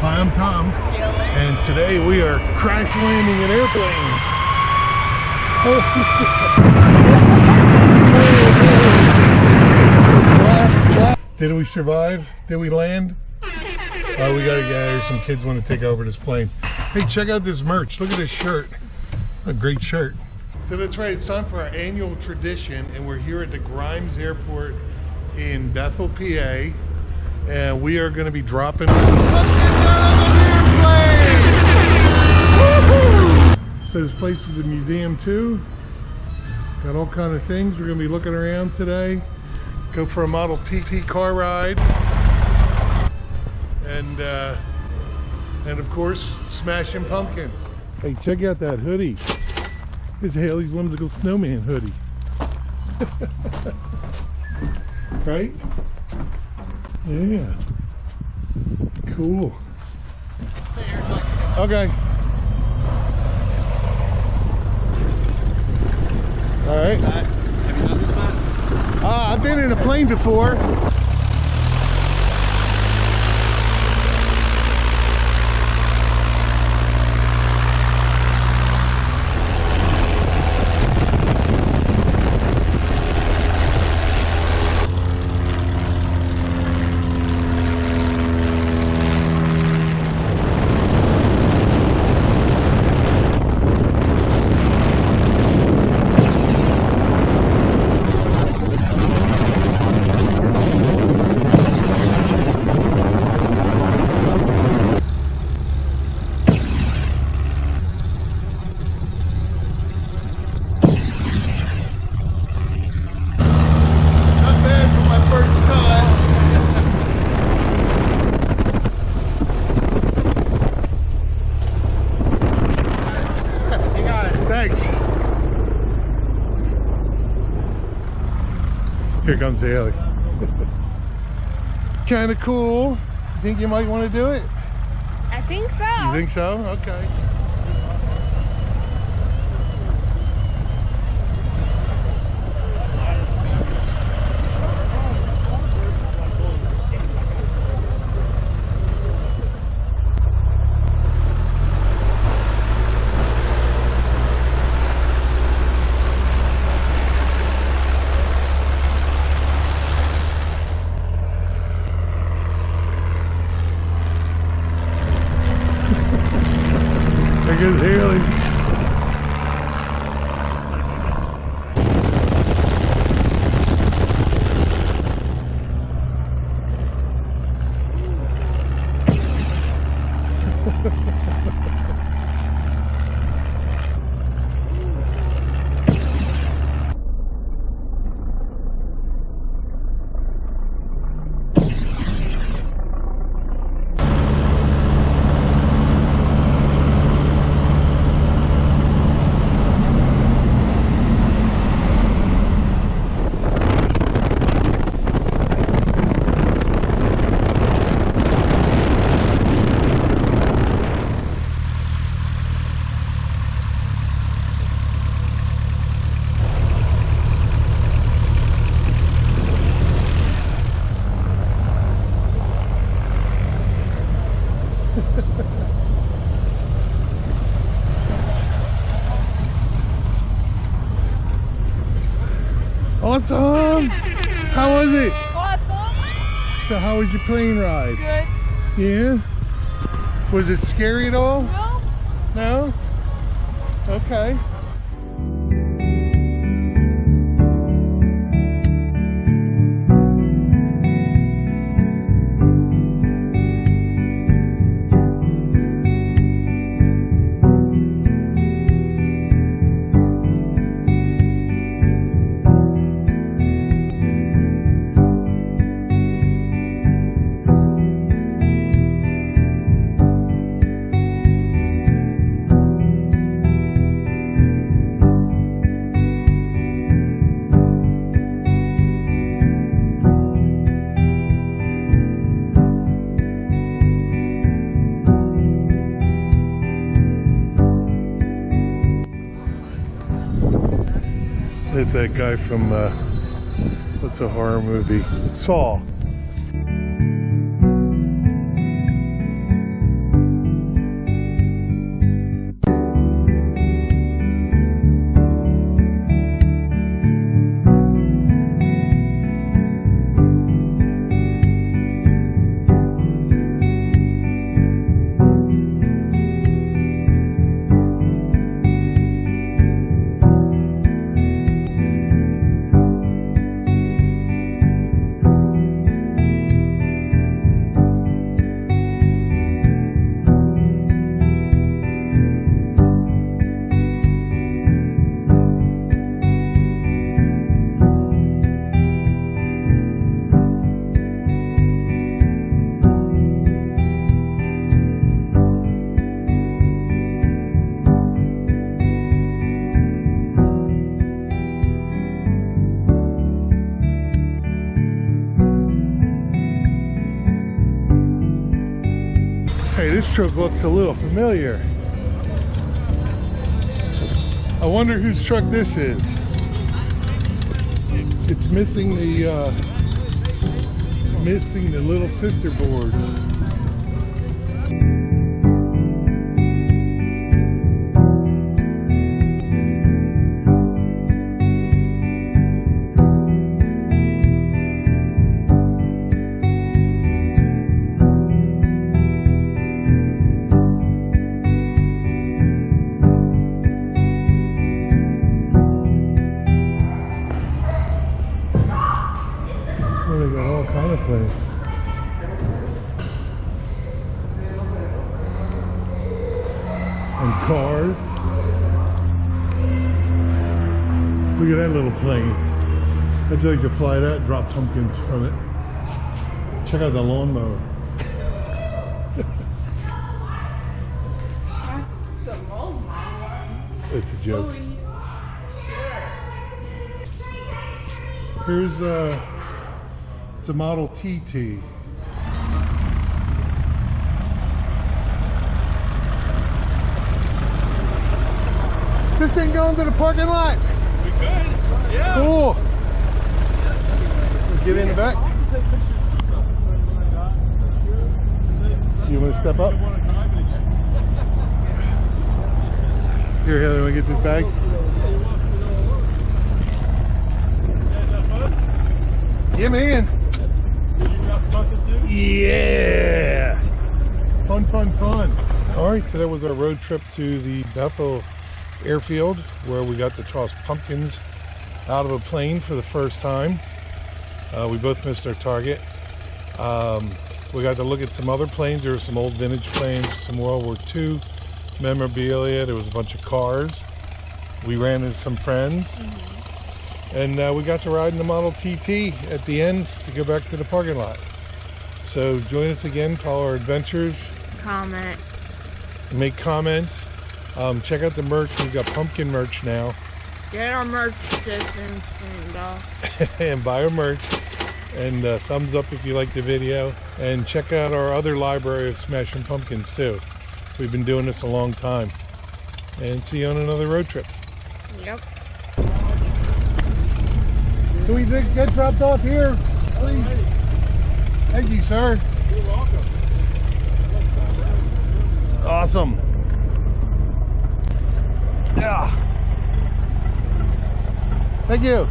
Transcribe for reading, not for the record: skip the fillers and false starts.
Hi, I'm Tom, and today we are crash landing an airplane. Did we survive? Did we land? Oh, we gotta get there. Some kids want to take over this plane. Hey, check out this merch. Look at this shirt. A great shirt. So that's right, it's time for our annual tradition, and we're here at the Grimes Airport in Bethel, PA, and we are going to be dropping So this place is a museum too. Got all kind of things. We're going to be looking around today. Go for a Model T car ride, and of course, Smashing Pumpkins. Hey, check out that hoodie. It's Haley's Whimsical Snowman hoodie. Right? Yeah. Cool. Okay. All right. Have you done this, Matt? I've been in a plane before. Here comes Haley. Kind of cool. You think you might want to do it? I think so. You think so? Okay. There goes Haley. Awesome! How was it? Awesome! So how was your plane ride? Good. Yeah? Was it scary at all? No? No? Okay. It's that guy from, what's a horror movie? Saw. Hey, this truck looks a little familiar. I wonder whose truck this is. It's missing the little sister boards. They got all kind of planes. And cars. Look at that little plane. I'd like to fly that and drop pumpkins from it. Check out the lawnmower. The lawnmower. It's a joke. Here's it's a Model TT. This thing going to the parking lot? We could, yeah. Cool. Get in the back. You want to step up? Here, Haley, want to get this bag? Yeah, man. Yeah. Fun, fun, fun. All right, so that was our road trip to the Bethel Airfield, where we got to toss pumpkins out of a plane for the first time. We both missed our target. We got to look at some other planes. There were some old vintage planes, some World War II memorabilia. There was a bunch of cars. We ran into some friends. And we got to ride in the Model TT at the end to go back to the parking lot. So join us again, follow our adventures. Comment. Make comments. Check out the merch. We've got pumpkin merch now. Get our merch distance And buy our merch. And thumbs up if you like the video. And check out our other library of Smashing Pumpkins too. We've been doing this a long time. And see you on another road trip. Yep. Can we get dropped off here, please? Thank you, sir. You're welcome. Awesome. Yeah. Thank you.